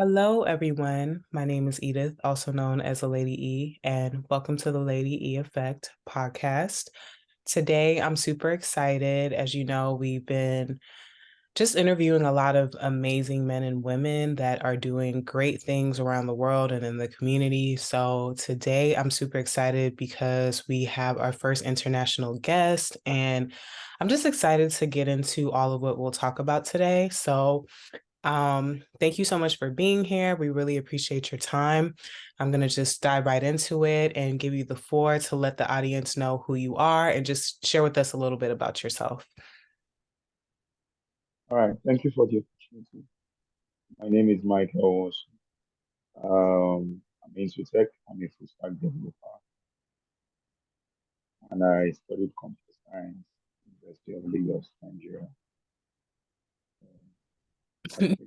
Hello, everyone. My name is Edith, also known as the Lady E, and welcome to the Lady E Effect podcast. Today, I'm super excited. As you know, we've been just interviewing a lot of amazing men and women that are doing great things around the world and in the community. So today, I'm super excited because we have our first international guest, and I'm just excited to get into all of what we'll talk about today. Thank you so much for being here. We really appreciate your time. I'm going to just dive right into it and give you the floor to let the audience know who you are and just share with us a little bit about yourself. All right, thank you for the opportunity. My name is Michael Nwosu. I'm into tech. I'm a full stack developer, and I studied computer science, University of Lagos, Nigeria. That's it.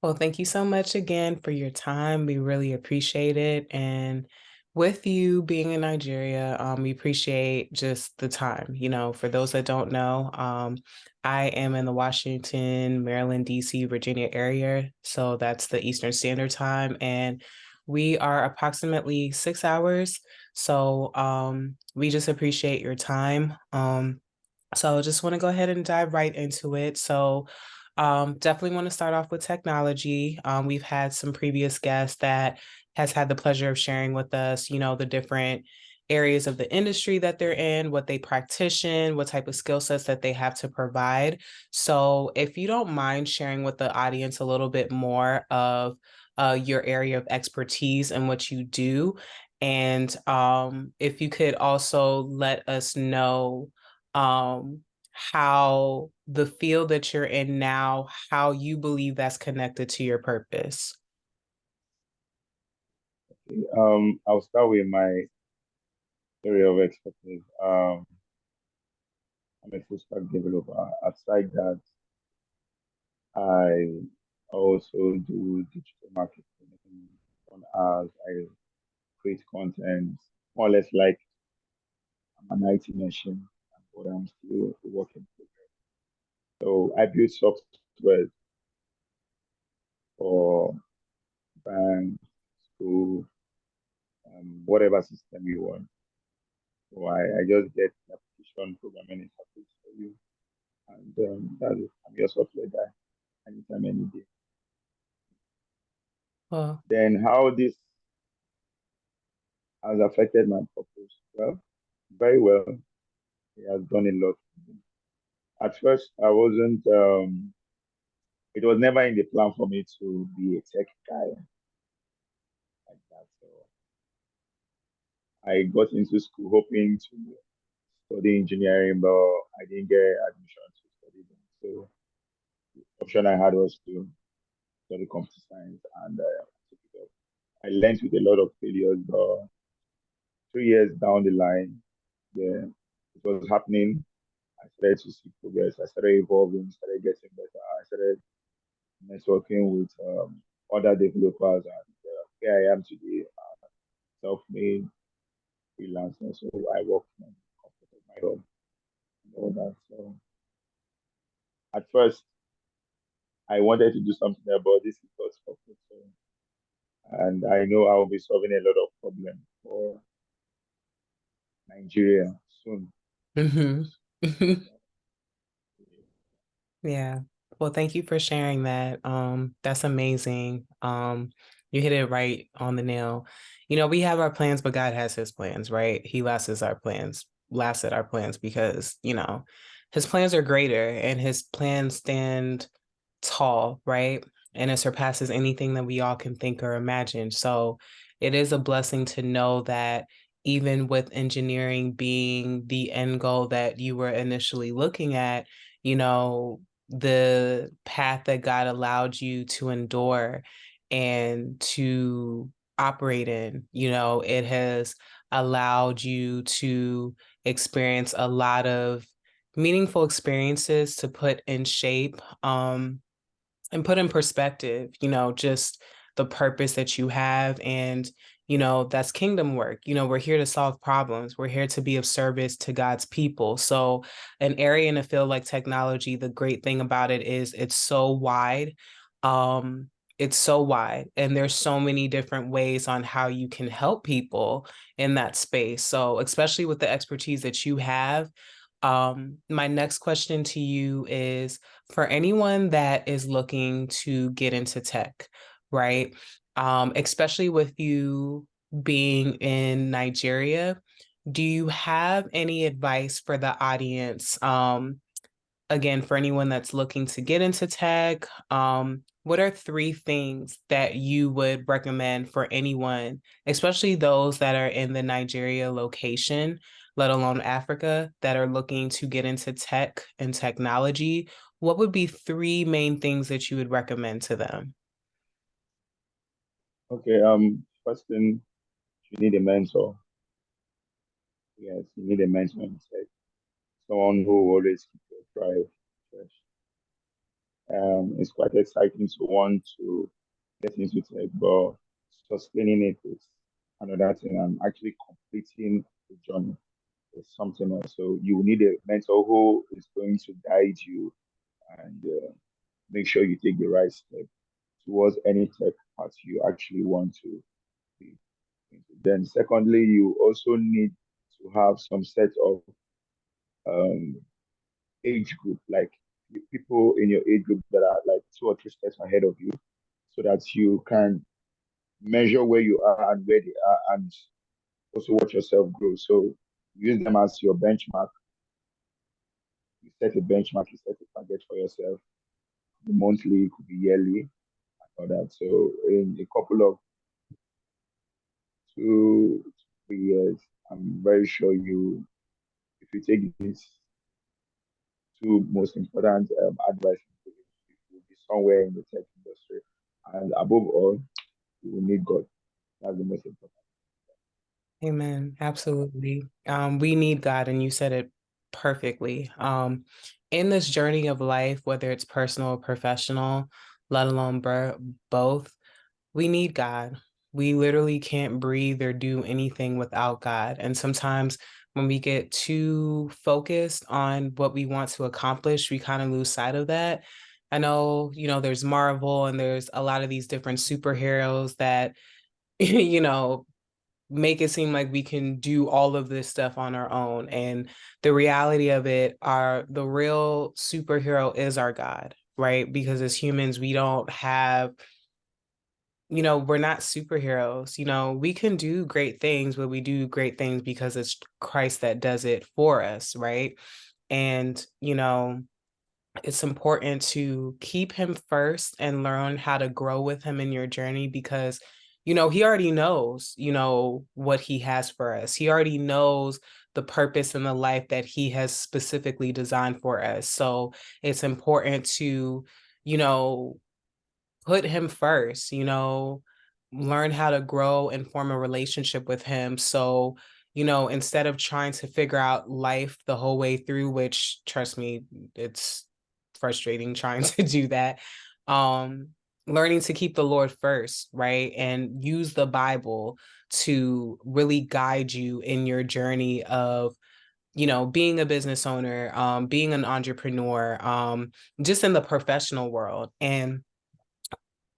Well, thank you so much again for your time. We really appreciate it. And with you being in Nigeria, we appreciate just the time. For those that don't know, I am in the Washington, Maryland, DC, Virginia area. So that's the Eastern Standard Time. And we are approximately 6 hours. So we just appreciate your time. So I just want to go ahead and dive right into it. Definitely want to start off with technology. We've had some previous guests that has had the pleasure of sharing with us, the different areas of the industry that they're in, what they practice, what type of skill sets that they have to provide. So if you don't mind sharing with the audience a little bit more of your area of expertise and what you do, and if you could also let us know how the field that you're in now, how you believe that's connected to your purpose. I'll start with my area of expertise. I'm a full stack developer. Aside that, I also do digital marketing on as I create content, more or less like I'm an IT machine, but I'm still working. So I build software for bank, school, whatever system you want. So I just get the application programming interface for you, and that's it. I'm your software guy anytime, any day. Well, Then how this has affected my purpose? Well, very well. It has done a lot. At first, I wasn't. It was never in the plan for me to be a tech guy like that. So I got into school hoping to study engineering, but I didn't get admission to study them. So the option I had was to study computer science, and took it up. I learned with a lot of failures, but 3 years down the line, yeah, it was happening. I started to see progress. I started evolving, started getting better. I started networking with other developers, and here I am today, self-made freelancer. So I work from the comfort of my home and all that. So at first, I wanted to do something about this because of it. So, and I know I will be solving a lot of problems for Nigeria soon. mm-hmm. Yeah. Yeah. Well, thank you for sharing that. That's amazing. You hit it right on the nail. We have our plans, but God has his plans, right? He lasted our plans because, his plans are greater and his plans stand tall, right? And it surpasses anything that we all can think or imagine. So it is a blessing to know that even with engineering being the end goal that you were initially looking at, the path that God allowed you to endure and to operate in, it has allowed you to experience a lot of meaningful experiences to put in shape and put in perspective, just the purpose that you have. And, that's kingdom work. We're here to solve problems. We're here to be of service to God's people. So, an area in a field like technology, the great thing about it is it's so wide. it's so wide, and there's so many different ways on how you can help people in that space. So especially with the expertise that you have, my next question to you is for anyone that is looking to get into tech, right? Especially with you being in Nigeria, do you have any advice for the audience? Again, for anyone that's looking to get into tech, what are three things that you would recommend for anyone, especially those that are in the Nigeria location, let alone Africa, that are looking to get into tech and technology? What would be three main things that you would recommend to them? Okay. First thing, you need a mentor. Yes, you need a mentor in tech. Someone who always keeps your drive fresh. It's quite exciting to want to get into tech, but sustaining it is another thing. And actually completing the journey is something else. So you need a mentor who is going to guide you and make sure you take the right step towards any tech path you actually want to be into. Then, secondly, you also need to have some set of um, age group, like people in your age group that are like 2 or 3 steps ahead of you, so that you can measure where you are and where they are, and also watch yourself grow. So use them as your benchmark. You set a benchmark, you set a target for yourself. Monthly, it could be yearly, or that. So in a couple of 2 3 years, I'm very sure if you take these two most important advice, you will be somewhere in the tech industry. And above all, you will need God. That's the most important. Amen. Absolutely. We need God, and you said it perfectly. In this journey of life, whether it's personal or professional, let alone both, we need God. We literally can't breathe or do anything without God. And sometimes when we get too focused on what we want to accomplish, we kind of lose sight of that. I know, there's Marvel and there's a lot of these different superheroes that, you know, make it seem like we can do all of this stuff on our own. And the reality of it are the real superhero is our God, right? Because as humans, we don't have, we're not superheroes. We can do great things, but we do great things because it's Christ that does it for us, right? And, it's important to keep him first and learn how to grow with him in your journey because he already knows what he has for us. He already knows the purpose and the life that he has specifically designed for us. So it's important to you know put him first, learn how to grow and form a relationship with him. So, instead of trying to figure out life the whole way through, which trust me, it's frustrating trying to do that. Um, Learning to keep the Lord first, right? And use the Bible to really guide you in your journey of being a business owner, being an entrepreneur, just in the professional world. And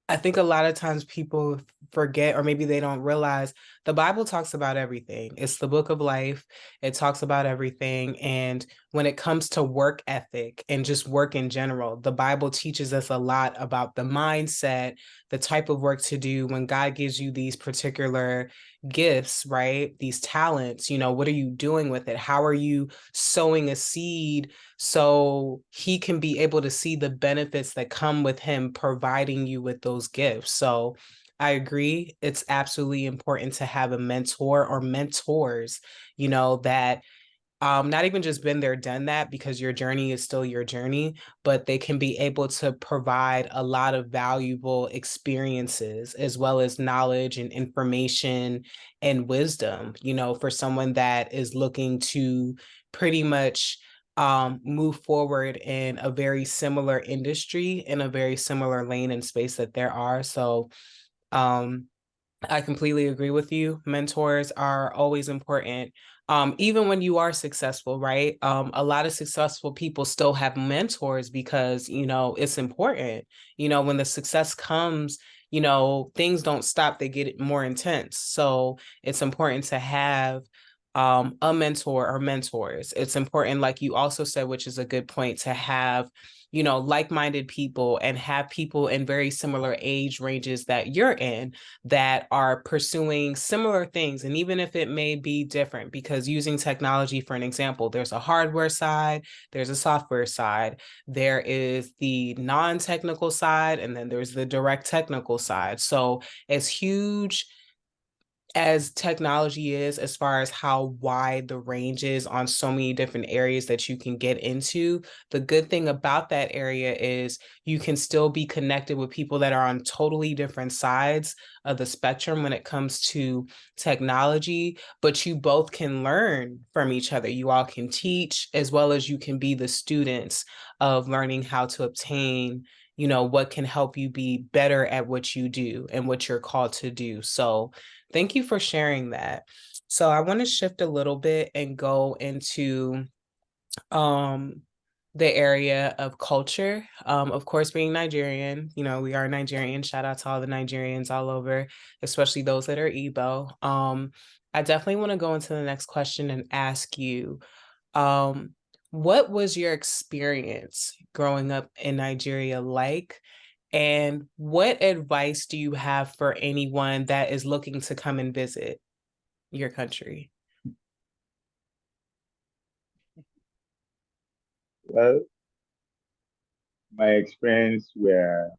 I think a lot of times people forget, or maybe they don't realize the Bible talks about everything. It's the book of life. It talks about everything. And when it comes to work ethic and just work in general, the Bible teaches us a lot about the mindset, the type of work to do when God gives you these particular gifts, right? These talents, what are you doing with it? How are you sowing a seed so he can be able to see the benefits that come with him providing you with those gifts? So I agree. It's absolutely important to have a mentor or mentors, that not even just been there, done that, because your journey is still your journey, but they can be able to provide a lot of valuable experiences as well as knowledge and information and wisdom, for someone that is looking to pretty much move forward in a very similar industry, in a very similar lane and space that there are. So, um, I completely agree with you. Mentors are always important. Even when you are successful, right? A lot of successful people still have mentors because, it's important. When the success comes, things don't stop, they get more intense. So it's important to have a mentor or mentors. It's important, like you also said, which is a good point, to have like-minded people and have people in very similar age ranges that you're in that are pursuing similar things. And even if it may be different, because using technology for an example, there's a hardware side, there's a software side, there is the non-technical side, and then there's the direct technical side. So as huge as technology is, as far as how wide the range is on so many different areas that you can get into, the good thing about that area is you can still be connected with people that are on totally different sides of the spectrum when it comes to technology, but you both can learn from each other. You all can teach as well as you can be the students of learning how to obtain what can help you be better at what you do and what you're called to do. So thank you for sharing that. So I want to shift a little bit and go into um the area of culture. Of course, being Nigerian, we are Nigerian. Shout out to all the Nigerians all over, especially those that are Igbo. I definitely want to go into the next question and ask you, um, what was your experience growing up in Nigeria like? And what advice do you have for anyone that is looking to come and visit your country? Well, my experience were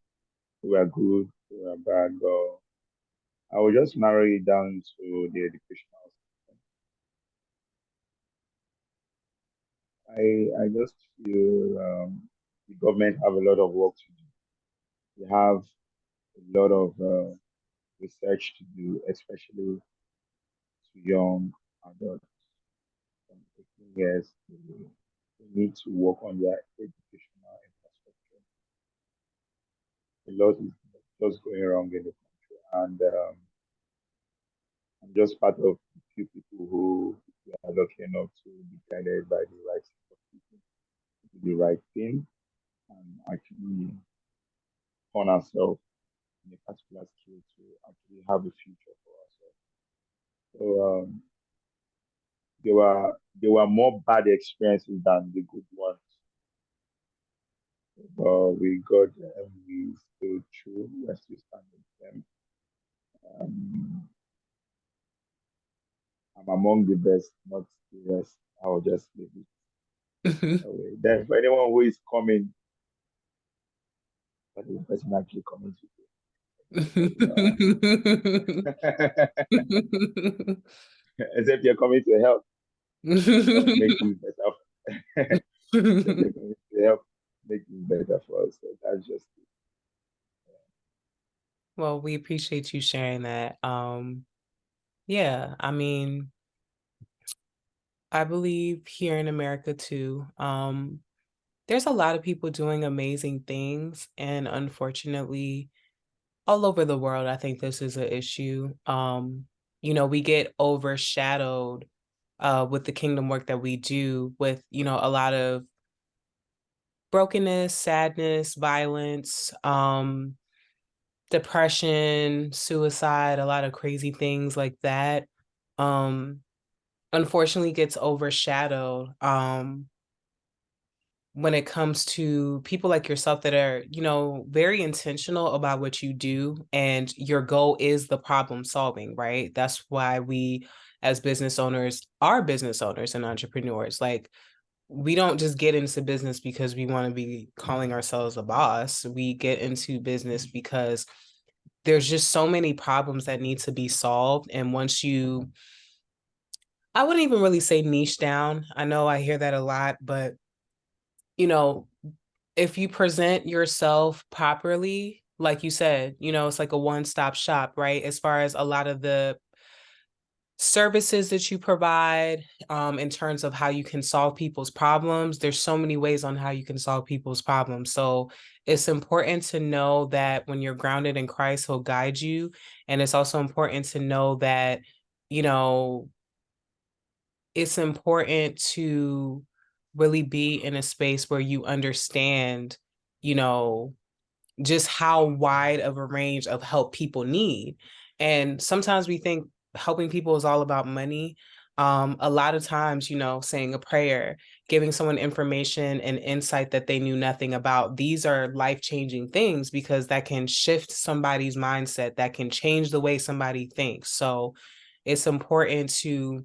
good, were bad, but I will just narrow it down to the educational system. I just feel the government have a lot of work to do. They have a lot of research to do, especially to young adults from 18 years. They need to work on their educational infrastructure. A lot is just going wrong in the country, and I'm just part of the few people who are lucky enough to be guided by the right set of people to do the right thing and actually on ourselves in a particular skill to actually have a future for ourselves. So there were more bad experiences than the good ones, but we got them. We still true. We're still standing with them. Um, I'm among the best, not the rest. I'll just leave it that way. Then for anyone who is coming, but the person actually coming to do, but except you're coming to help make things better. Except you're coming to help make things better for us. So that's just it. Well, we appreciate you sharing that. Yeah, I mean, I believe here in America too, there's a lot of people doing amazing things, and unfortunately, all over the world, I think this is an issue. We get overshadowed with the kingdom work that we do with, a lot of brokenness, sadness, violence, depression, suicide, a lot of crazy things like that. Um, Unfortunately gets overshadowed when it comes to people like yourself that are, very intentional about what you do and your goal is the problem solving, right? That's why we as business owners are business owners and entrepreneurs. Like we don't just get into business because we want to be calling ourselves a boss. We get into business because there's just so many problems that need to be solved. And once you, I wouldn't even really say niche down. I know I hear that a lot, but you know, if you present yourself properly, like you said, it's like a one-stop shop, right? As far as a lot of the services that you provide, in terms of how you can solve people's problems, there's so many ways on how you can solve people's problems. So it's important to know that when you're grounded in Christ, he'll guide you. And it's also important to know that, you know, it's important to really be in a space where you understand, you know, just how wide of a range of help people need. And sometimes we think helping people is all about money. A lot of times, saying a prayer, giving someone information and insight that they knew nothing about, these are life-changing things because that can shift somebody's mindset, that can change the way somebody thinks. So it's important to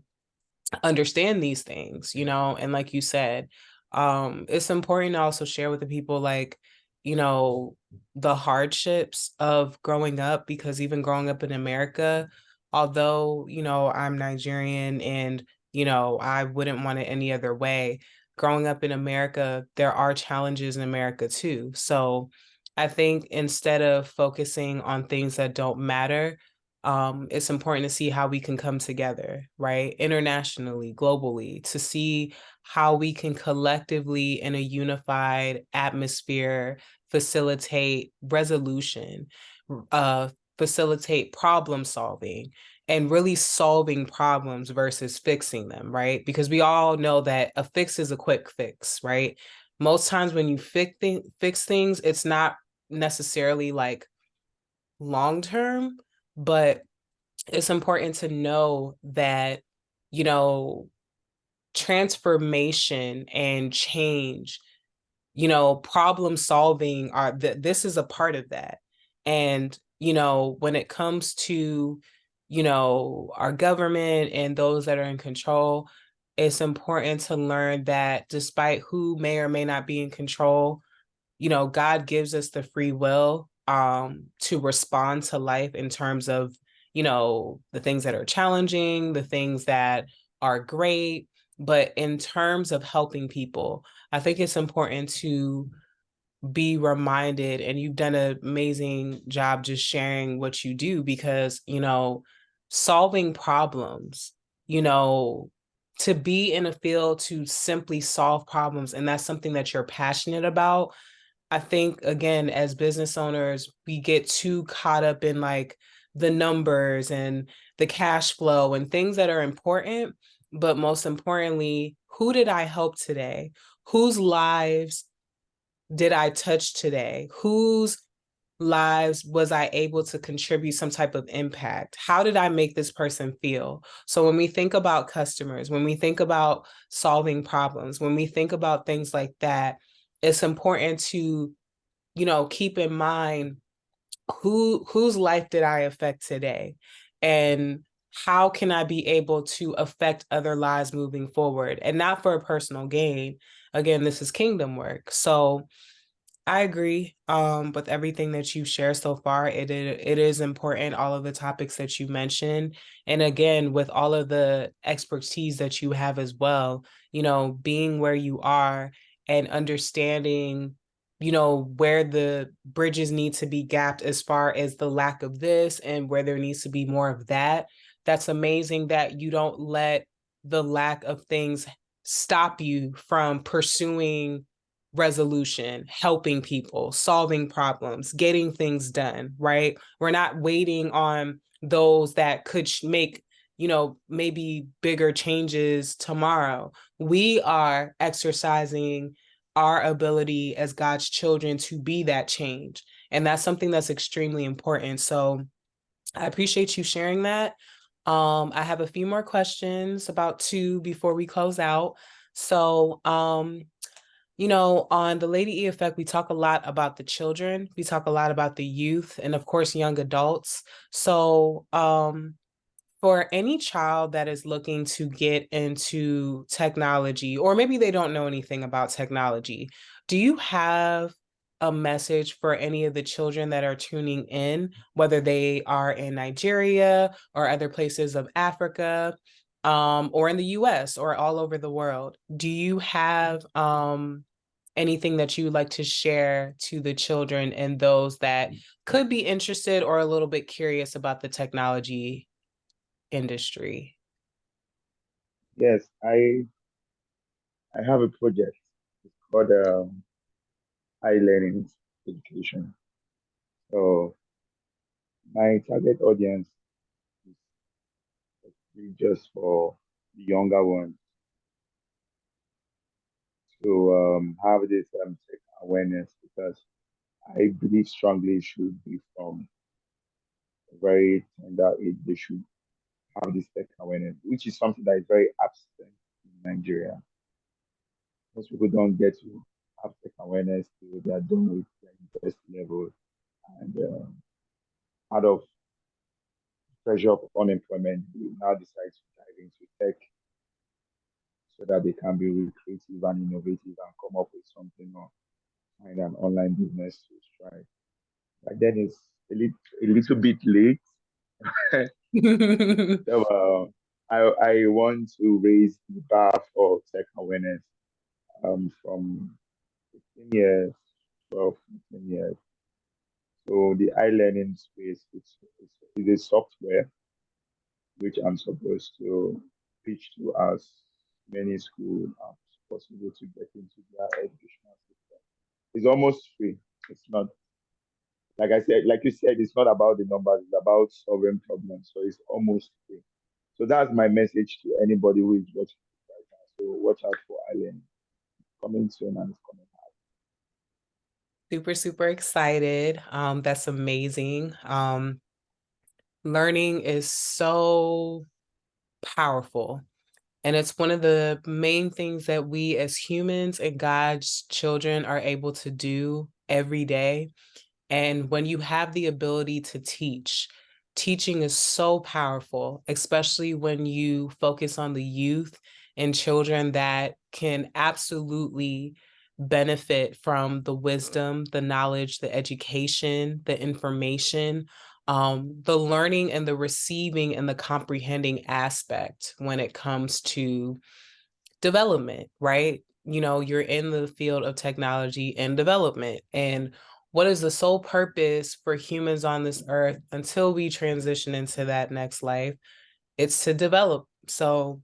understand these things, and like you said, it's important to also share with the people, like, you know, the hardships of growing up, because even growing up in America, although, I'm Nigerian and, I wouldn't want it any other way, growing up in America, there are challenges in America too. So I think instead of focusing on things that don't matter, it's important to see how we can come together, right? Internationally, globally, to see how we can collectively, in a unified atmosphere, facilitate resolution, uh, facilitate problem solving, and really solving problems versus fixing them, right? Because we all know that a fix is a quick fix, right? Most times when you fix things, it's not necessarily like long term, but it's important to know that, you know, transformation and change, problem solving this is a part of that. And, when it comes to, our government and those that are in control, it's important to learn that despite who may or may not be in control, God gives us the free will to respond to life in terms of, the things that are challenging, the things that are great. But in terms of helping people, I think it's important to be reminded, and you've done an amazing job just sharing what you do, because, solving problems, you know, to be in a field to simply solve problems, and that's something that you're passionate about. I think, again, as business owners, we get too caught up in like the numbers and the cash flow and things that are important. But most importantly, who did I help today? Whose lives did I touch today? Whose lives was I able to contribute some type of impact? How did I make this person feel? So when we think about customers, when we think about solving problems, when we think about things like that, it's important to, keep in mind whose life did I affect today? And how can I be able to affect other lives moving forward? And not for a personal gain. Again, this is kingdom work. So I agree with everything that you share so far. It is important, all of the topics that you mentioned. And again, with all of the expertise that you have as well, being where you are and understanding, where the bridges need to be gapped as far as the lack of this and where there needs to be more of that. That's amazing that you don't let the lack of things stop you from pursuing resolution, helping people, solving problems, getting things done, right? We're not waiting on those that could make, maybe bigger changes tomorrow. We are exercising our ability as God's children to be that change. And that's something that's extremely important. So I appreciate you sharing that. I have a few more questions, about two before we close out. So, on the Lady E Effect, we talk a lot about the children. We talk a lot about the youth and, of course, young adults. So, for any child that is looking to get into technology, or maybe they don't know anything about technology, do you have a message for any of the children that are tuning in, whether they are in Nigeria or other places of Africa, or in the US or all over the world? Do you have anything that you would like to share to the children and those that could be interested or a little bit curious about the technology industry? Yes, I have a project. It's called iLearning. education. So my target audience is really just for the younger ones to have this tech awareness because I believe strongly it should be from a very tender age. They should have this tech awareness, which is something that is very absent in Nigeria. Most people don't get to have tech awareness till they are done with their university level, and out of pressure of unemployment, they now decide to dive into tech so that they can be really creative and innovative and come up with something or find an online business to strive. But then it's a little bit late. So I want to raise the bar for tech awareness from 15 years, 12, 15 years. So the iLearning space is a software which I'm supposed to pitch to as many schools as possible to get into their educational system. It's almost free. It's not like I said, like you said, it's not about the numbers, it's about solving problems. So it's almost free. So that's my message to anybody who is watching right now. So watch out for iLearning. Coming soon and it's coming out. Super, super excited. That's amazing. Learning is so powerful. And it's one of the main things that we as humans and God's children are able to do every day. And when you have the ability to teach, teaching is so powerful, especially when you focus on the youth and children that can absolutely benefit from the wisdom, the knowledge, the education, the information, the learning and the receiving and the comprehending aspect when it comes to development, right? You know, you're in the field of technology and development. And what is the sole purpose for humans on this earth until we transition into that next life? It's to develop. So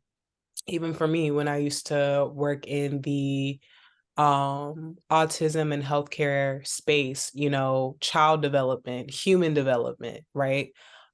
even for me, when I used to work in the autism and healthcare space, you know, child development, human development, right?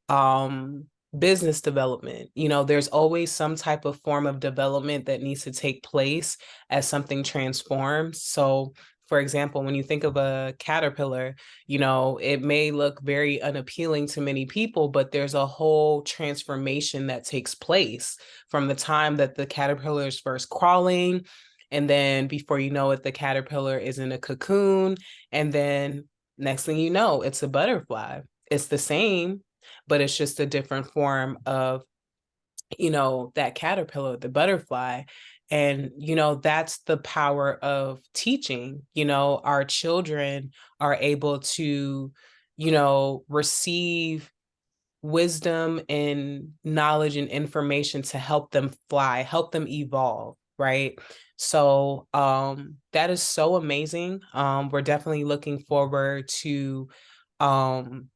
um Business development, you know, there's always some type of form of development that needs to take place as something transforms. So for example, when you think of a caterpillar, you know, it may look very unappealing to many people, but there's a whole transformation that takes place from the time that the caterpillar is first crawling, and then before you know it, the caterpillar is in a cocoon. And then next thing you know, it's a butterfly. It's the same, but it's just a different form of, you know, that caterpillar, the butterfly. And, you know, that's the power of teaching. You know, our children are able to, you know, receive wisdom and knowledge and information to help them fly, help them evolve, right? So that is so amazing. We're definitely looking forward to um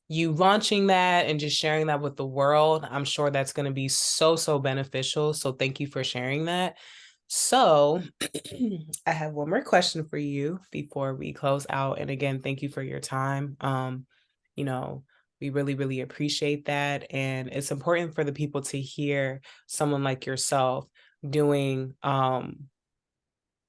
you launching that and just sharing that with the world. I'm sure that's going to be so, so beneficial. So thank you for sharing that. So I have one more question for you before we close out. And again, thank you for your time. You know, we really, really appreciate that. And it's important for the people to hear someone like yourself doing all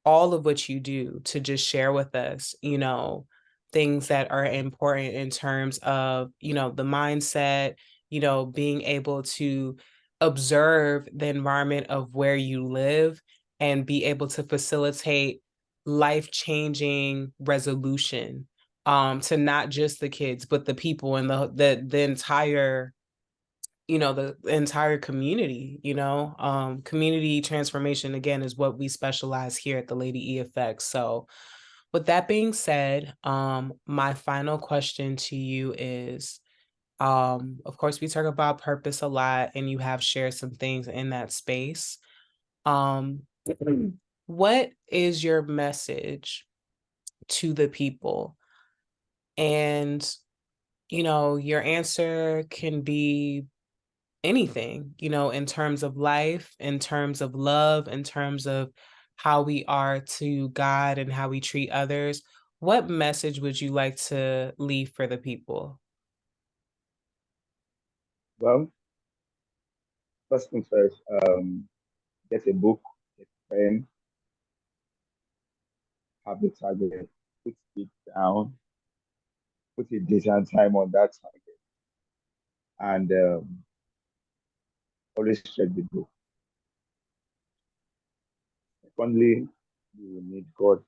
of what you do to just share with us, you know, things that are important in terms of, you know, the mindset, you know, being able to observe the environment of where you live and be able to facilitate life-changing resolution, to not just the kids, but the people and the entire, you know, the entire community. You know, community transformation again is what we specialize here at the Lady E Effects. So with that being said, my final question to you is, of course we talk about purpose a lot and you have shared some things in that space. um what is your message to the people? And you know, your answer can be anything, you know, in terms of life, in terms of love, in terms of how we are to God and how we treat others. what message would you like to leave for the people? Well, first things first, get a book, get a pen, have the target, put it down, put a date and time on that target, and always check the book. Secondly, you will need God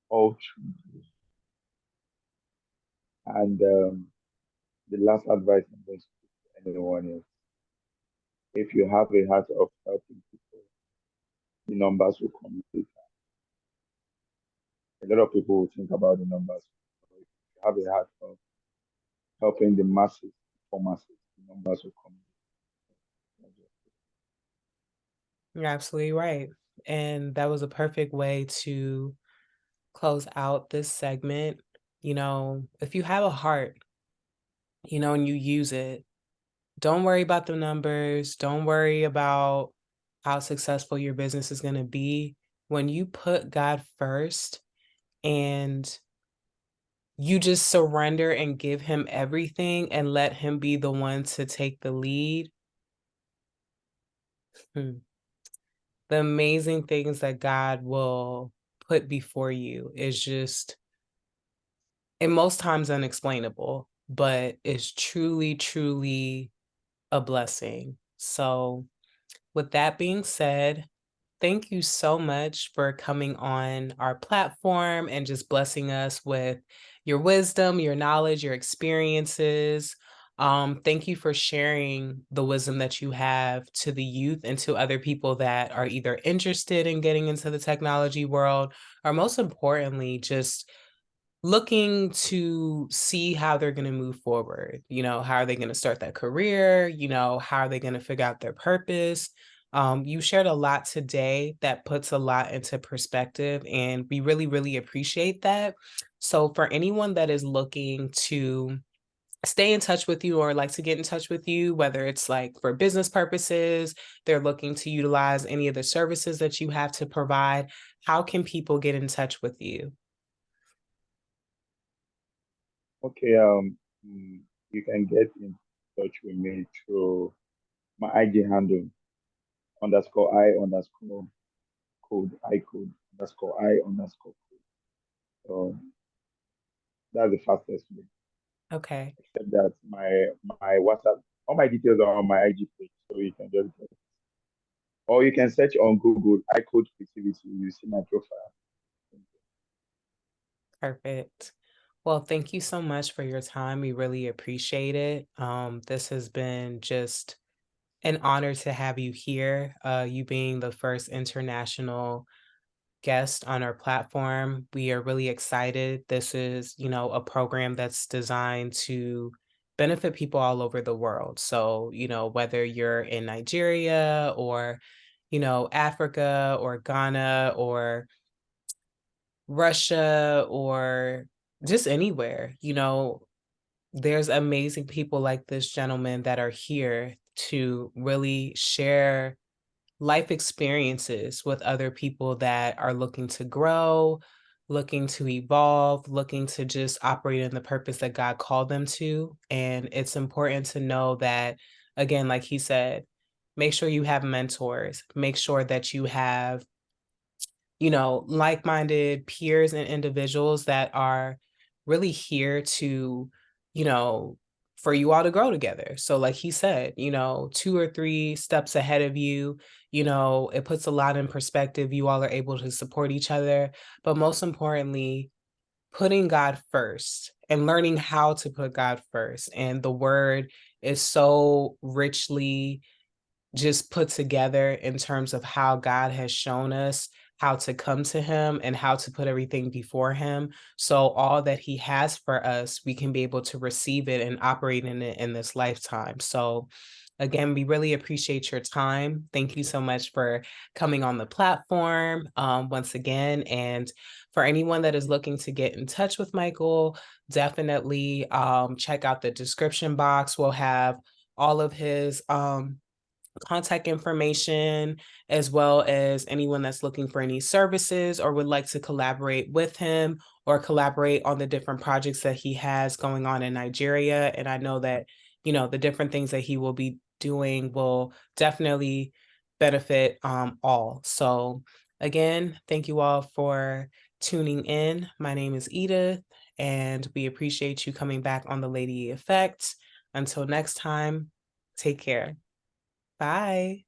all through this. And the last advice I'm going to give to anyone is if you have a heart of helping people, the numbers will come later. A lot of people will think about the numbers. But if you have a heart of helping the masses, for masses, the numbers will come later. You're absolutely right. And that was a perfect way to close out this segment. If you have a heart, and you use it, don't worry about the numbers. Don't worry about how successful your business is going to be. When you put God first and you just surrender and give him everything and let him be the one to take the lead, hmm, the amazing things that God will put before you is just, and most times unexplainable, but it's truly, truly a blessing. So, with that being said, thank you so much for coming on our platform and just blessing us with your wisdom, your knowledge, your experiences. Thank you for sharing the wisdom that you have to the youth and to other people that are either interested in getting into the technology world, or most importantly, just looking to see how they're going to move forward. How are they going to start that career? How are they going to figure out their purpose? You shared a lot today that puts a lot into perspective, and we really, really appreciate that. So, for anyone that is looking to stay in touch with you or like to get in touch with you, whether it's like for business purposes, they're looking to utilize any of the services that you have to provide, how can people get in touch with you? Okay, you can get in touch with me through my IG handle underscore I underscore code ICODE underscore I underscore code. So that's the fastest way. Okay. Except that my WhatsApp, all my details are on my IG page, so you can just get. Or you can search on Google ICODE creativity. You see my profile. Perfect. Well, thank you so much for your time. We really appreciate it. This has been just an honor to have you here. You being the first international guest on our platform. We are really excited. This is, a program that's designed to benefit people all over the world. So, whether you're in Nigeria or, Africa or Ghana or Russia or just anywhere, there's amazing people like this gentleman that are here to really share life experiences with other people that are looking to grow, looking to evolve, looking to just operate in the purpose that God called them to. And it's important to know that, again, like he said, make sure you have mentors, make sure that you have like-minded peers and individuals that are really here to, you know, for you all to grow together. So like he said, 2 or 3 steps ahead of you, it puts a lot in perspective. You all are able to support each other, but most importantly, putting God first and learning how to put God first. And the word is so richly just put together in terms of how God has shown us how to come to him and how to put everything before him. So all that he has for us, we can be able to receive it and operate in it in this lifetime. So again, we really appreciate your time. Thank you so much for coming on the platform once again. And for anyone that is looking to get in touch with Michael, definitely check out the description box. We'll have all of his contact information, as well as anyone that's looking for any services or would like to collaborate with him or collaborate on the different projects that he has going on in Nigeria. And I know that, the different things that he will be doing will definitely benefit all. So, again, thank you all for tuning in. My name is Edith, and we appreciate you coming back on the Lady Effect. Until next time, take care. Bye.